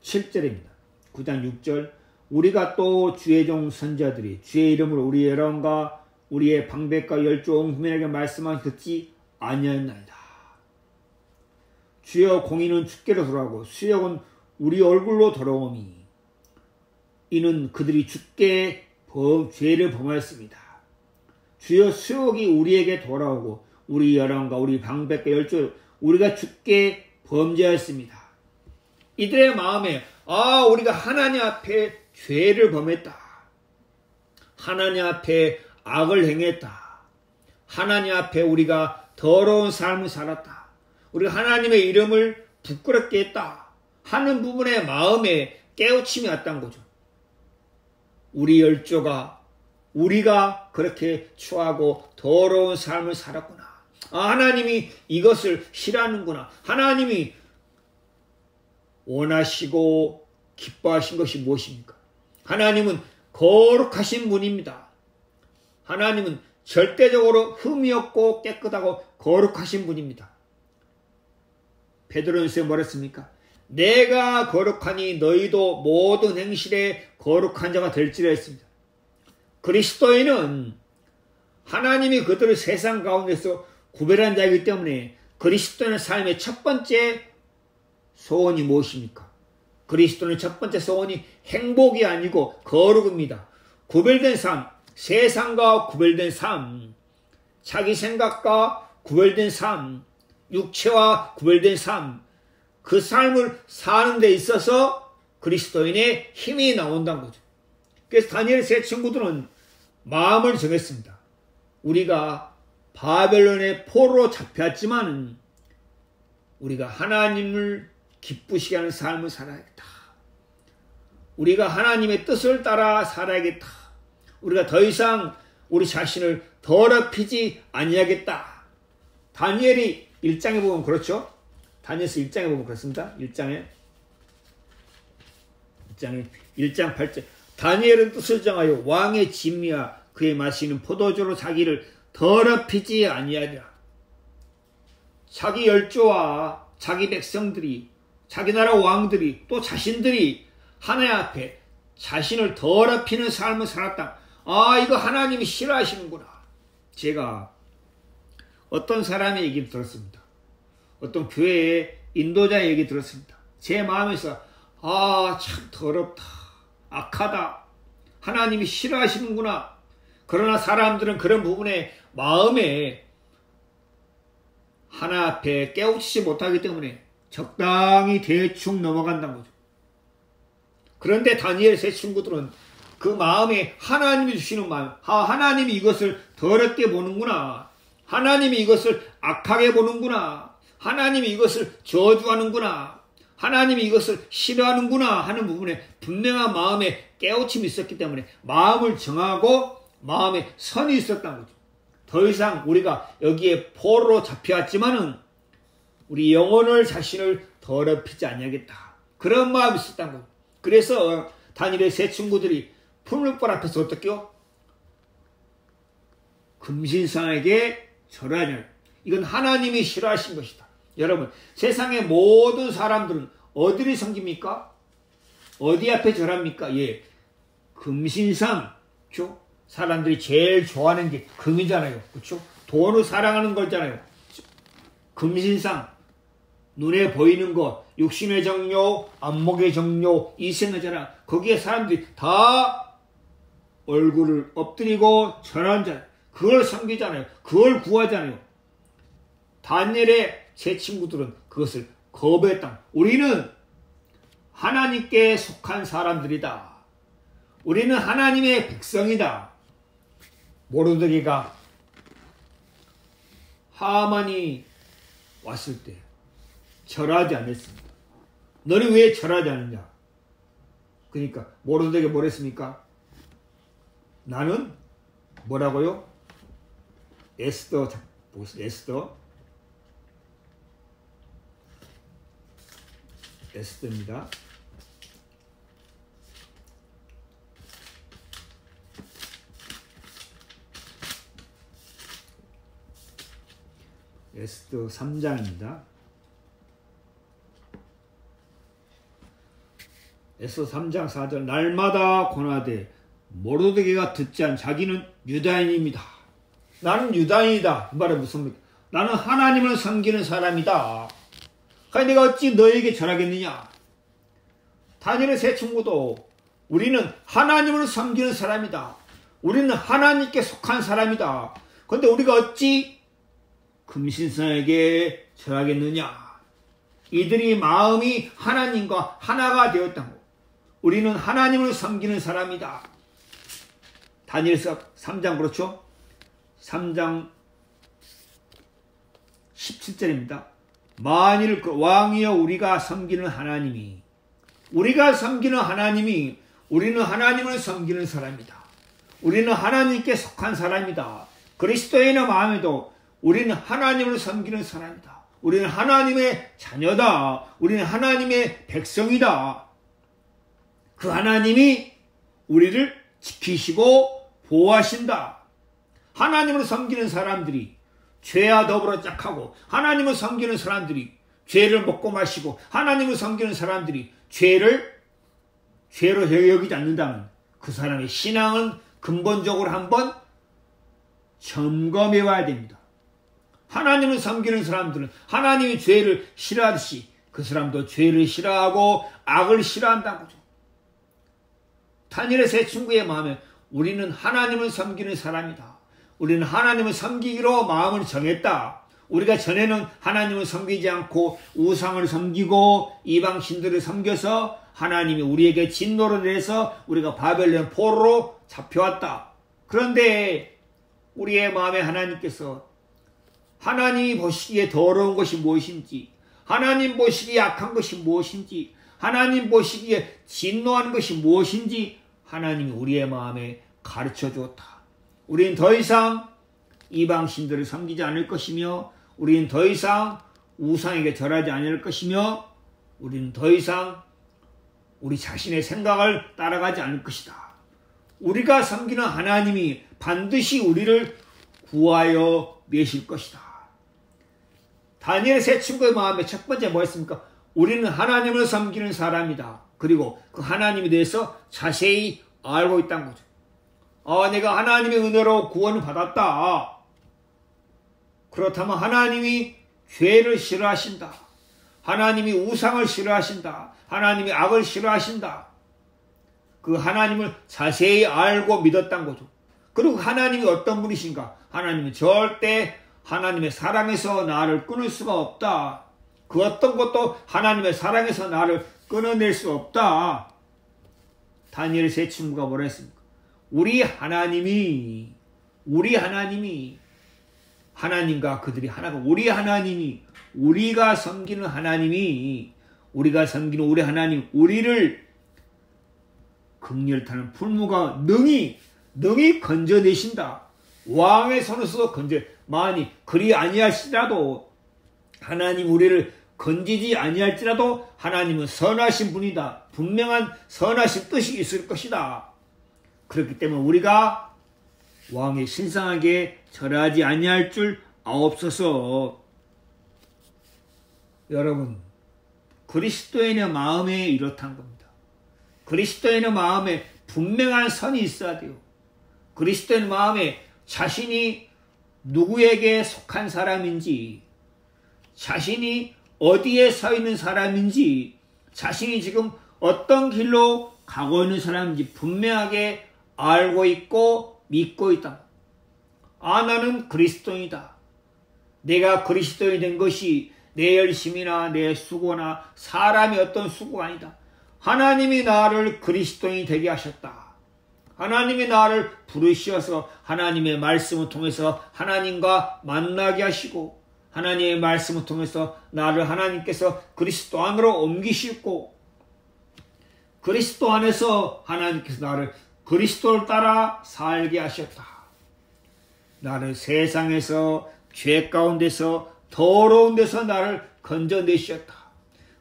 7절입니다. 9장 6절 우리가 또 주의 종 선자들이 주의 이름으로 우리의 여론과 우리의 방백과 열조 온 국민에게 말씀한 듣지 아니하였나이다. 주여 공의는 주께로 돌아오고 수욕은 우리 얼굴로 돌아오니 이는 그들이 주께 죄를 범하였습니다. 주여 수욕이 우리에게 돌아오고 우리 여론과 우리 방백과 열조 우리가 주께 범죄하였습니다. 이들의 마음에 우리가 하나님 앞에 죄를 범했다. 하나님 앞에 악을 행했다. 하나님 앞에 우리가 더러운 삶을 살았다. 우리가 하나님의 이름을 부끄럽게 했다 하는 부분의 마음에 깨우침이 왔다는 거죠. 우리 열조가 우리가 그렇게 추하고 더러운 삶을 살았구나. 하나님이 이것을 싫어하는구나. 하나님이 원하시고 기뻐하신 것이 무엇입니까? 하나님은 거룩하신 분입니다. 하나님은 절대적으로 흠이 없고 깨끗하고 거룩하신 분입니다. 베드로전서에 뭐라 했습니까? 내가 거룩하니 너희도 모든 행실에 거룩한 자가 될지라 했습니다. 그리스도인은 하나님이 그들을 세상 가운데서 구별한 자이기 때문에 그리스도인의 삶의 첫 번째 소원이 무엇입니까? 그리스도인의 첫 번째 소원이 행복이 아니고 거룩입니다. 구별된 삶, 세상과 구별된 삶, 자기 생각과 구별된 삶, 육체와 구별된 삶, 그 삶을 사는 데 있어서 그리스도인의 힘이 나온다는 거죠. 그래서 다니엘 세 친구들은 마음을 정했습니다. 우리가 바벨론의 포로로 잡혔지만 우리가 하나님을 기쁘시게 하는 삶을 살아야겠다. 우리가 하나님의 뜻을 따라 살아야겠다. 우리가 더 이상 우리 자신을 더럽히지 아니하겠다. 다니엘이 1장에 보면 그렇죠. 다니엘서 1장에 보면 그렇습니다. 1장 8절 다니엘은 뜻을 정하여 왕의 진미와 그의 마시는 포도주로 자기를 더럽히지 아니하리라. 자기 열조와 자기 백성들이 자기 나라 왕들이 또 자신들이 하나님 앞에 자신을 더럽히는 삶을 살았다. 이거 하나님이 싫어하시는구나. 제가 어떤 사람의 얘기를 들었습니다. 어떤 교회의 인도자의 얘기 들었습니다. 제 마음에서 참 더럽다. 악하다. 하나님이 싫어하시는구나. 그러나 사람들은 그런 부분에 마음에 하나 앞에 깨우치지 못하기 때문에 적당히 대충 넘어간다는 거죠. 그런데 다니엘 세 친구들은 그 마음에 하나님이 주시는 마음, 하나님이 이것을 더럽게 보는구나. 하나님이 이것을 악하게 보는구나. 하나님이 이것을 저주하는구나. 하나님이 이것을 싫어하는구나 하는 부분에 분명한 마음에 깨우침이 있었기 때문에 마음을 정하고 마음에 선이 있었다는 거죠. 더 이상 우리가 여기에 포로로 잡혀왔지만은 우리 영혼을 자신을 더럽히지 아니하겠다. 그런 마음이 있었다는 거죠. 그래서 다니엘의 세 친구들이 풀무불 앞에서 어떻게요? 금신상에게 절하냐. 이건 하나님이 싫어하신 것이다. 여러분, 세상의 모든 사람들은 어디를 섬깁니까? 어디 앞에 절합니까? 금신상. 그렇죠? 사람들이 제일 좋아하는 게 금이잖아요. 그렇죠? 돈을 사랑하는 거잖아요. 금신상, 눈에 보이는 것, 육신의 정욕, 안목의 정욕, 이생하잖아. 거기에 사람들이 다 얼굴을 엎드리고 절한 자, 그걸 섬기잖아요. 그걸 구하잖아요. 다니엘의 제 친구들은 그것을 거부했다. 우리는 하나님께 속한 사람들이다. 우리는 하나님의 백성이다. 모르드게가 하만이 왔을 때 절하지 않았습니다. 너는 왜 절하지 않느냐? 그러니까 모르드게 뭐랬습니까? 나는 뭐라고요? 에스더, 에스더입니다. 에스더 3장입니다. 에스더 3장 4절 날마다 고나되 모르드게가 듣지 않 자기는 유다인입니다. 나는 유다인이다. 이 말은 무슨 말입니까? 나는 하나님을 섬기는 사람이다. 그러니까 내가 어찌 너에게 절하겠느냐? 다니엘의 세 친구도 우리는 하나님을 섬기는 사람이다. 우리는 하나님께 속한 사람이다. 그런데 우리가 어찌 금신상에게 절하겠느냐? 이들이 마음이 하나님과 하나가 되었다고. 우리는 하나님을 섬기는 사람이다. 다니엘서 3장 그렇죠? 3장 17절입니다. 만일 그 왕이여 우리가 섬기는 하나님이 우리는 하나님을 섬기는 사람이다. 우리는 하나님께 속한 사람이다. 그리스도인의 마음에도 우리는 하나님을 섬기는 사람이다. 우리는 하나님의 자녀다. 우리는 하나님의 백성이다. 그 하나님이 우리를 지키시고 보호하신다. 하나님을 섬기는 사람들이 죄와 더불어 짝하고 하나님을 섬기는 사람들이 죄를 먹고 마시고 하나님을 섬기는 사람들이 죄로 여기지 않는다면 그 사람의 신앙은 근본적으로 한번 점검해 봐야 됩니다. 하나님을 섬기는 사람들은 하나님이 죄를 싫어하듯이 그 사람도 죄를 싫어하고 악을 싫어한다는 거죠. 다니엘의 세 친구의 마음에 우리는 하나님을 섬기는 사람이다. 우리는 하나님을 섬기기로 마음을 정했다. 우리가 전에는 하나님을 섬기지 않고 우상을 섬기고 이방신들을 섬겨서 하나님이 우리에게 진노를 내서 우리가 바벨론 포로로 잡혀왔다. 그런데 우리의 마음에 하나님께서 하나님이 보시기에 더러운 것이 무엇인지, 하나님 보시기에 악한 것이 무엇인지, 하나님 보시기에 진노하는 것이 무엇인지 하나님이 우리의 마음에 가르쳐 주었다. 우리는 더 이상 이방신들을 섬기지 않을 것이며, 우리는 더 이상 우상에게 절하지 않을 것이며, 우리는 더 이상 우리 자신의 생각을 따라가지 않을 것이다. 우리가 섬기는 하나님이 반드시 우리를 구하여 내실 것이다. 다니엘 세 친구의 마음에 첫 번째 뭐였습니까? 우리는 하나님을 섬기는 사람이다. 그리고 그 하나님에 대해서 자세히 알고 있다는 거죠. 내가 하나님의 은혜로 구원을 받았다. 그렇다면 하나님이 죄를 싫어하신다. 하나님이 우상을 싫어하신다. 하나님이 악을 싫어하신다. 그 하나님을 자세히 알고 믿었다는 거죠. 그리고 하나님이 어떤 분이신가? 하나님은 절대 하나님의 사랑에서 나를 끊을 수가 없다. 그 어떤 것도 하나님의 사랑에서 나를 끊어낼 수 없다. 다니엘 세 친구가 뭐라 했습니까? 우리 하나님이 하나님과 그들이 하나가, 우리가 섬기는 하나님이, 우리가 섬기는 우리 하나님, 우리를 긍휼 타는 풀무가 능히 건져내신다. 왕의 손에서 만이 그리 아니할지라도, 하나님 우리를 건지지 아니할지라도 하나님은 선하신 분이다. 분명한 선하신 뜻이 있을 것이다. 그렇기 때문에 우리가 왕의 신상하게 절하지 아니할 줄 아옵소서. 여러분, 그리스도인의 마음에 이렇다는 겁니다. 그리스도인의 마음에 분명한 선이 있어야 돼요. 그리스도인의 마음에 자신이 누구에게 속한 사람인지, 자신이 어디에 서 있는 사람인지, 자신이 지금 어떤 길로 가고 있는 사람인지 분명하게 알고 있고 믿고 있다. 아, 나는 그리스도인이다. 내가 그리스도인이 된 것이 내 열심이나 내 수고나 사람의 어떤 수고가 아니다. 하나님이 나를 그리스도인이 되게 하셨다. 하나님이 나를 부르셔서 하나님의 말씀을 통해서 하나님과 만나게 하시고, 하나님의 말씀을 통해서 나를 하나님께서 그리스도 안으로 옮기시고, 그리스도 안에서 하나님께서 나를 그리스도를 따라 살게 하셨다. 나를 세상에서 죄 가운데서 더러운 데서 나를 건져내셨다.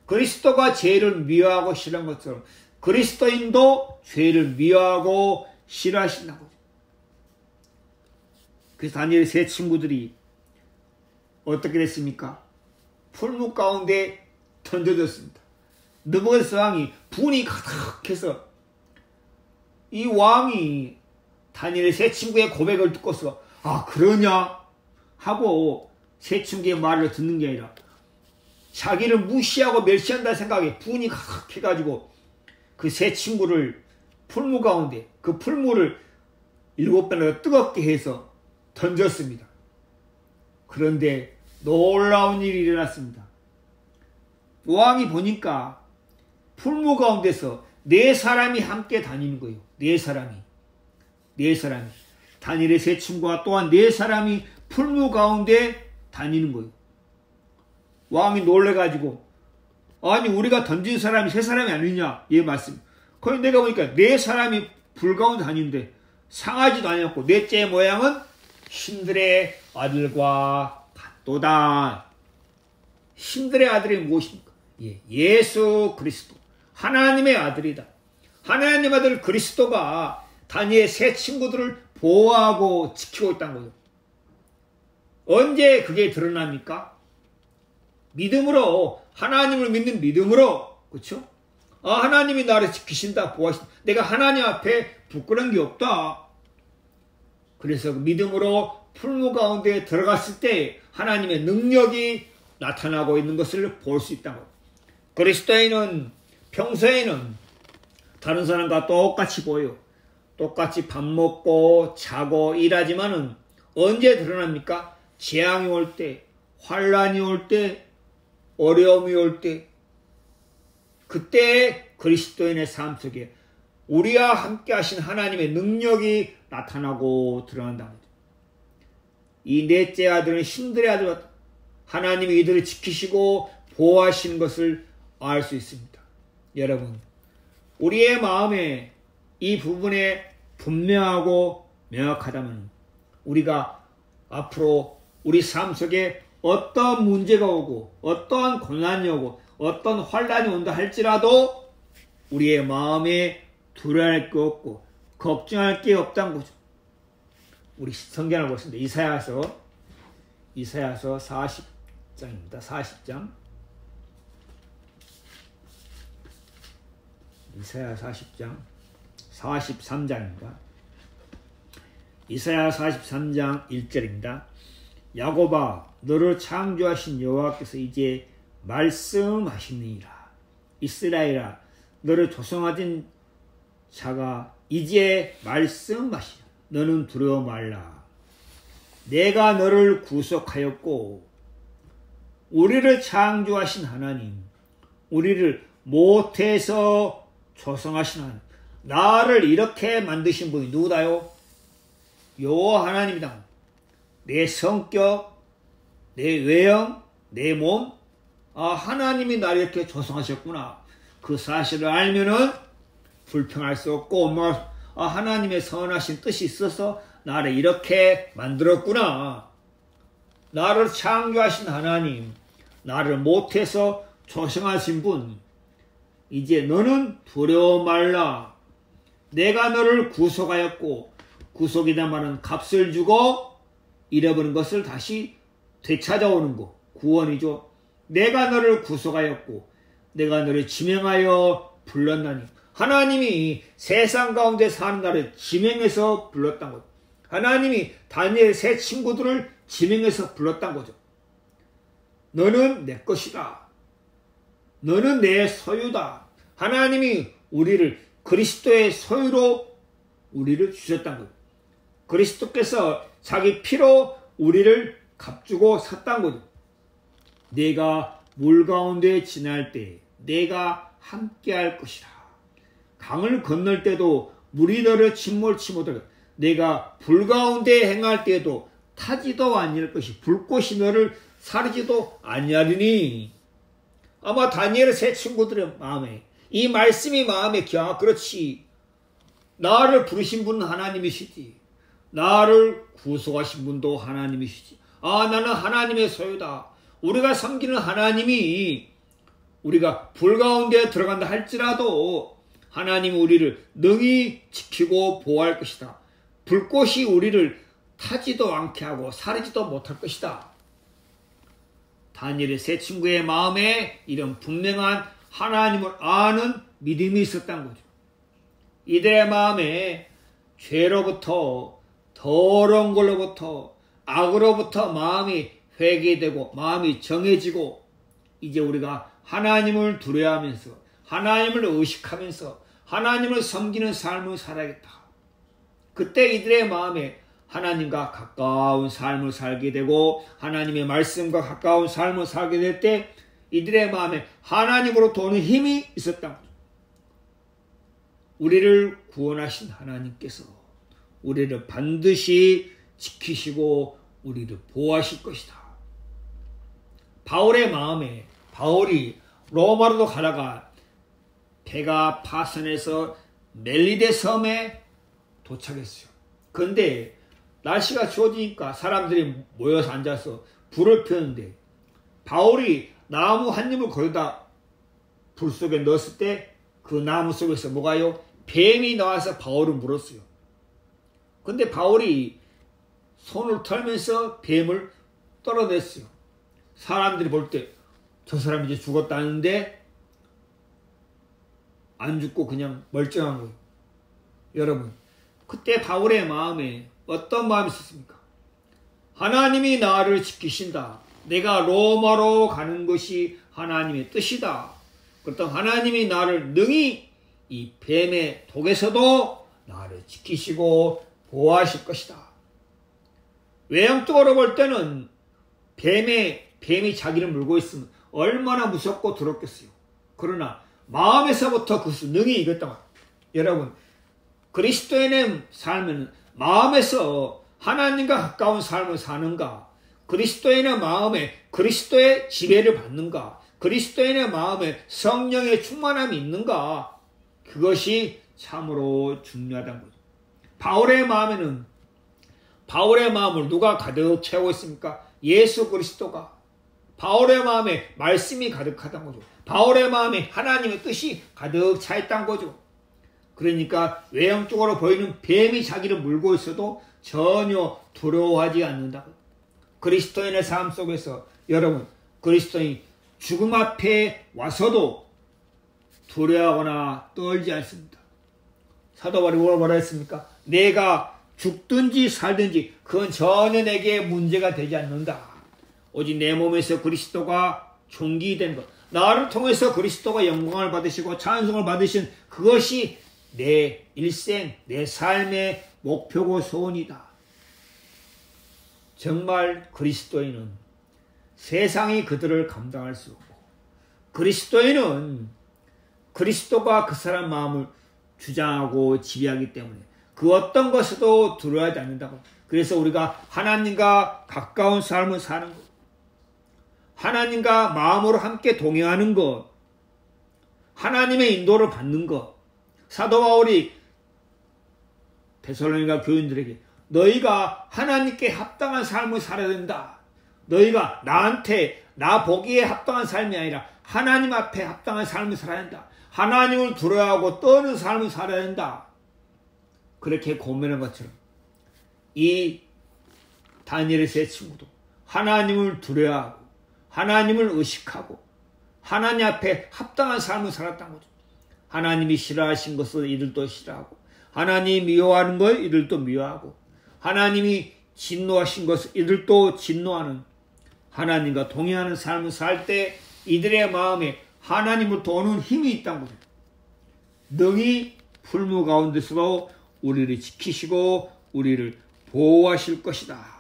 그리스도가 죄를 미워하고 싫어한 것처럼 그리스도인도 죄를 미워하고 싫어하신다고. 그래서 다니엘의 세 친구들이 어떻게 됐습니까? 풀무 가운데 던져졌습니다. 느부갓네살 왕이 분이 가득해서 이 왕이 다니엘의 세 친구의 고백을 듣고서 아, 그러냐 하고 세 친구의 말을 듣는 게 아니라 자기를 무시하고 멸시한다 생각에 분이 가득해가지고 그 세 친구를 풀무 가운데 그 풀무를 7배나 뜨겁게 해서 던졌습니다. 그런데 놀라운 일이 일어났습니다. 왕이 보니까 풀무 가운데서 4사람이 함께 다니는 거예요. 4사람이. 다니엘의 세 친구와 또한 4사람이 풀무 가운데 다니는 거예요. 왕이 놀래가지고 아니 우리가 던진 사람이 3사람이 아니냐 예 맞습니다. 그런데 내가 보니까 4사람이 불 가운데 다니는데 상하지도 않았고 넷째 모양은 신들의 아들과 같도다. 신들의 아들이 무엇입니까? 예수 그리스도 하나님의 아들이다. 하나님의 아들 그리스도가 다니엘의 세 친구들을 보호하고 지키고 있다는 거죠. 언제 그게 드러납니까? 믿음으로, 하나님을 믿는 믿음으로, 그렇죠? 아, 하나님이 나를 지키신다, 보호하신다. 내가 하나님 앞에 부끄러운 게 없다. 그래서 믿음으로 풀무 가운데 들어갔을 때 하나님의 능력이 나타나고 있는 것을 볼 수 있다고. 그리스도인은 평소에는 다른 사람과 똑같이 보여요. 똑같이 밥 먹고 자고 일하지만은 언제 드러납니까? 재앙이 올 때, 환란이 올 때, 어려움이 올 때, 그때 그리스도인의 삶 속에 우리와 함께 하신 하나님의 능력이 나타나고 드러난다. 이 넷째 아들은 신들의 아들, 하나님이 이들을 지키시고 보호하시는 것을 알 수 있습니다. 여러분, 우리의 마음에 이 부분에 분명하고 명확하다면 우리가 앞으로 우리 삶 속에 어떤 문제가 오고 어떠한 고난이 오고 어떤 환란이 온다 할지라도 우리의 마음에 두려워할 게 없고 걱정할 게 없다는 거죠. 우리 성경을 보겠습니다. 이사야서 40장입니다. 40장. 이사야 40장 43장입니다. 이사야 43장 1절입니다. 야곱아, 너를 창조하신 여호와께서 이제 말씀하시니라. 이스라엘아, 너를 조성하신 자가 이제 말씀하시라. 너는 두려워 말라. 내가 너를 구속하였고, 우리를 창조하신 하나님, 우리를 모태에서 조성하신 하나님, 나를 이렇게 만드신 분이 누구다요? 여호와 하나님이다. 내 성격, 내 외형, 내 몸, 아, 하나님이 나를 이렇게 조성하셨구나. 그 사실을 알면은 불평할 수 없고, 하나님의 선하신 뜻이 있어서 나를 이렇게 만들었구나. 나를 창조하신 하나님, 나를 모태에서 조성하신 분, 이제 너는 두려워 말라. 내가 너를 구속하였고, 구속이란 말은 값을 주고 잃어버린 것을 다시 되찾아오는 거, 구원이죠. 내가 너를 구속하였고 내가 너를 지명하여 불렀나니, 하나님이 세상 가운데 사는 나를 지명해서 불렀다는 것. 하나님이 다니엘 세 친구들을 지명해서 불렀단 거죠. 너는 내 것이다. 너는 내 소유다. 하나님이 우리를 그리스도의 소유로 우리를 주셨단 거죠. 그리스도께서 자기 피로 우리를 값주고 샀단 거죠. 내가 물 가운데 지날 때 내가 함께할 것이라. 강을 건널 때도 물이 너를 침몰치 못하게 내가 불 가운데 행할 때에도 타지도 아니할 것이 불꽃이 너를 사르지도 아니하리니. 아마 다니엘의 세 친구들의 마음에 이 말씀이 마음에 기아 그렇지. 나를 부르신 분은 하나님이시지. 나를 구속하신 분도 하나님이시지. 아, 나는 하나님의 소유다. 우리가 섬기는 하나님이 우리가 불 가운데 들어간다 할지라도 하나님이 우리를 능히 지키고 보호할 것이다. 불꽃이 우리를 타지도 않게 하고 사르지도 못할 것이다. 다니엘의 세 친구의 마음에 이런 분명한 하나님을 아는 믿음이 있었던 거죠. 이들의 마음에 죄로부터 더러운 걸로부터 악으로부터 마음이 회개되고 마음이 정해지고 이제 우리가 하나님을 두려워하면서 하나님을 의식하면서 하나님을 섬기는 삶을 살아야겠다. 그때 이들의 마음에 하나님과 가까운 삶을 살게 되고 하나님의 말씀과 가까운 삶을 살게 될 때 이들의 마음에 하나님으로부터 오는 힘이 있었던 거죠. 우리를 구원하신 하나님께서 우리를 반드시 지키시고 우리를 보호하실 것이다. 바울의 마음에 바울이 로마로도 가다가 배가 파선해서 멜리데 섬에 도착했어요. 그런데 날씨가 추워지니까 사람들이 모여서 앉아서 불을 피웠는데 바울이 나무 한 입을 거기다 불 속에 넣었을 때 그 나무 속에서 뭐가요? 뱀이 나와서 바울을 물었어요. 근데 바울이 손을 털면서 뱀을 떨어냈어요. 사람들이 볼 때 저 사람이 이제 죽었다는데 안 죽고 그냥 멀쩡한 거예요. 여러분, 그때 바울의 마음에 어떤 마음이 있었습니까? 하나님이 나를 지키신다. 내가 로마로 가는 것이 하나님의 뜻이다. 그렇다면 하나님이 나를 능히 이 뱀의 독에서도 나를 지키시고 보호하실 것이다. 외형적으로 볼 때는 뱀이 자기를 물고 있으면 얼마나 무섭고 두렵겠어요. 그러나 마음에서부터 그것을 능히 이겼다 말이에요. 여러분, 그리스도인의 삶은 마음에서 하나님과 가까운 삶을 사는가, 그리스도인의 마음에 그리스도의 지배를 받는가, 그리스도인의 마음에 성령의 충만함이 있는가, 그것이 참으로 중요하다는 거죠. 바울의 마음을 누가 가득 채우고 있습니까? 예수 그리스도가. 바울의 마음에 말씀이 가득하다는 거죠. 바울의 마음에 하나님의 뜻이 가득 차 있다는 거죠. 그러니까 외형적으로 보이는 뱀이 자기를 물고 있어도 전혀 두려워하지 않는다. 그리스도인의 삶 속에서 여러분, 그리스도인 죽음 앞에 와서도 두려워하거나 떨지 않습니다. 사도 바울이 뭐라 했습니까? 내가 죽든지 살든지 그건 전혀 내게 문제가 되지 않는다. 오직 내 몸에서 그리스도가 존귀된 것, 나를 통해서 그리스도가 영광을 받으시고 찬송을 받으신 그것이 내 일생, 내 삶의 목표고 소원이다. 정말 그리스도인은 세상이 그들을 감당할 수 없고, 그리스도인은 그리스도가 그 사람 마음을 주장하고 지배하기 때문에 그 어떤 것에도 두려워하지 않는다고. 그래서 우리가 하나님과 가까운 삶을 사는 것, 하나님과 마음으로 함께 동행하는 것, 하나님의 인도를 받는 것. 사도 바울이 데살로니가 교인들에게 너희가 하나님께 합당한 삶을 살아야 된다. 너희가 나 보기에 합당한 삶이 아니라 하나님 앞에 합당한 삶을 살아야 된다. 하나님을 두려워하고 떠는 삶을 살아야 된다. 그렇게 고민한 것처럼 이 다니엘의 세 친구도 하나님을 두려워하고 하나님을 의식하고 하나님 앞에 합당한 삶을 살았다는 거죠. 하나님이 싫어하신 것을 이들도 싫어하고, 하나님이 미워하는 걸 이들도 미워하고, 하나님이 진노하신 것을 이들도 진노하는, 하나님과 동행하는 삶을 살 때 이들의 마음에 하나님으로부터 오는 힘이 있다는 거죠. 능히 풀무 가운데서도 우리를 지키시고 우리를 보호하실 것이다.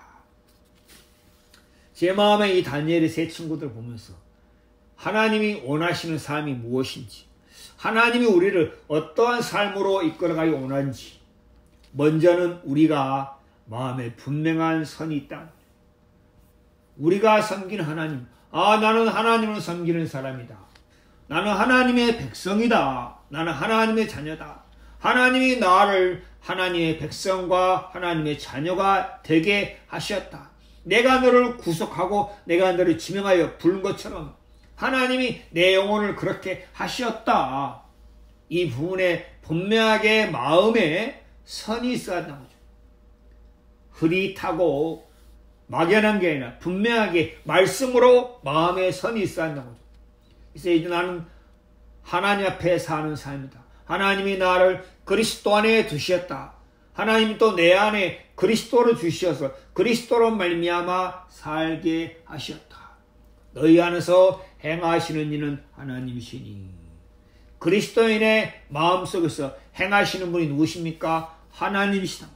제 마음에 이 다니엘의 세 친구들 보면서 하나님이 원하시는 삶이 무엇인지, 하나님이 우리를 어떠한 삶으로 이끌어가기 원하는지, 먼저는 우리가 마음에 분명한 선이 있다. 우리가 섬기는 하나님, 나는 하나님을 섬기는 사람이다. 나는 하나님의 백성이다. 나는 하나님의 자녀다. 하나님이 나를 하나님의 백성과 하나님의 자녀가 되게 하셨다. 내가 너를 구속하고 내가 너를 지명하여 부른 것처럼 하나님이 내 영혼을 그렇게 하셨다. 이 부분에 분명하게 마음에 선이 있어야 한다는 거죠. 흐릿하고 막연한 게 아니라 분명하게 말씀으로 마음에 선이 있어야 한다는 거죠. 그래서 이제 나는 하나님 앞에 사는 삶이다. 하나님이 나를 그리스도 안에 두셨다. 하나님이 또 내 안에 그리스도를 주셔서 그리스도로 말미암아 살게 하셨다. 너희 안에서 행하시는 이는 하나님이시니. 그리스도인의 마음속에서 행하시는 분이 누구십니까? 하나님이시다.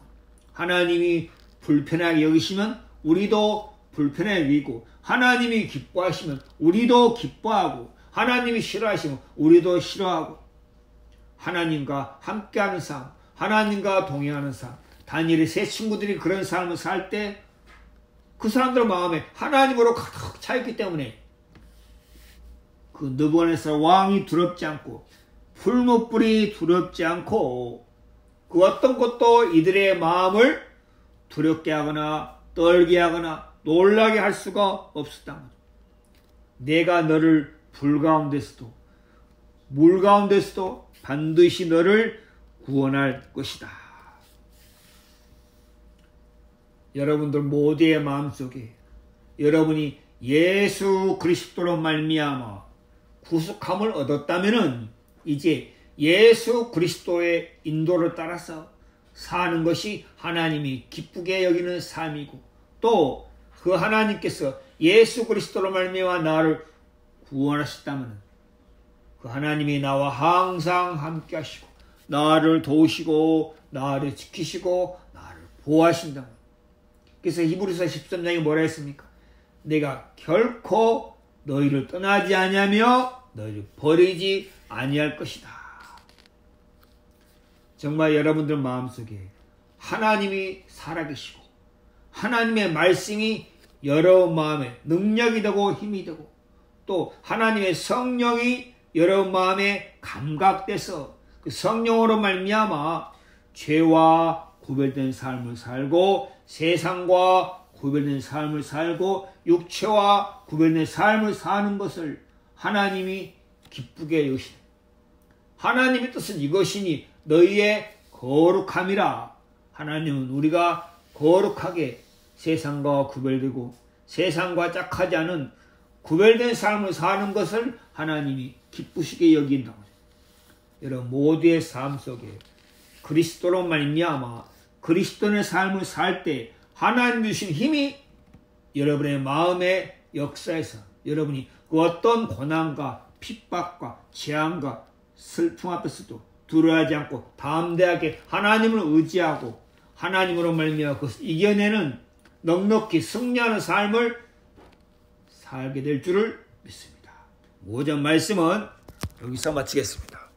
하나님이 불편하게 여기시면 우리도 불편하게 여기고, 하나님이 기뻐하시면 우리도 기뻐하고, 하나님이 싫어하시면 우리도 싫어하고, 하나님과 함께하는 삶, 하나님과 동행하는 삶. 다니엘의 세 친구들이 그런 삶을 살 때 그 사람들 마음에 하나님으로 가득 차있기 때문에 그 느부갓네살 왕이 두렵지 않고 풀무불이 두렵지 않고 그 어떤 것도 이들의 마음을 두렵게 하거나 떨게 하거나 놀라게 할 수가 없었다는 거죠. 내가 너를 불 가운데서도 물 가운데서도 반드시 너를 구원할 것이다. 여러분들 모두의 마음속에 여러분이 예수 그리스도로 말미암아 구속함을 얻었다면은 이제 예수 그리스도의 인도를 따라서 사는 것이 하나님이 기쁘게 여기는 삶이고, 또 그 하나님께서 예수 그리스도로 말미암아 나를 구원하셨다면 그 하나님이 나와 항상 함께 하시고 나를 도우시고 나를 지키시고 나를 보호하신다. 그래서 히브리서 13장에 뭐라 했습니까? 내가 결코 너희를 떠나지 아니하며 너희를 버리지 아니할 것이다. 정말 여러분들 마음속에 하나님이 살아계시고 하나님의 말씀이 여러분 마음에 능력이 되고 힘이 되고, 또 하나님의 성령이 여러분 마음에 감각돼서 그 성령으로 말미암아 죄와 구별된 삶을 살고 세상과 구별된 삶을 살고 육체와 구별된 삶을 사는 것을 하나님이 기쁘게 여기시다. 하나님의 뜻은 이것이니 너희의 거룩함이라. 하나님은 우리가 거룩하게 세상과 구별되고 세상과 짝하지 않은 구별된 삶을 사는 것을 하나님이 기쁘시게 여긴다고. 여러분 모두의 삶 속에 그리스도로 말미암아 그리스도의 삶을 살 때 하나님 주신 힘이 여러분의 마음의 역사에서 여러분이 그 어떤 고난과 핍박과 재앙과 슬픔 앞에서도 두려워하지 않고 담대하게 하나님을 의지하고 하나님으로 말미암아 그것을 이겨내는 넉넉히 승리하는 삶을 살게 될 줄을 믿습니다. 모든 말씀은 여기서 마치겠습니다.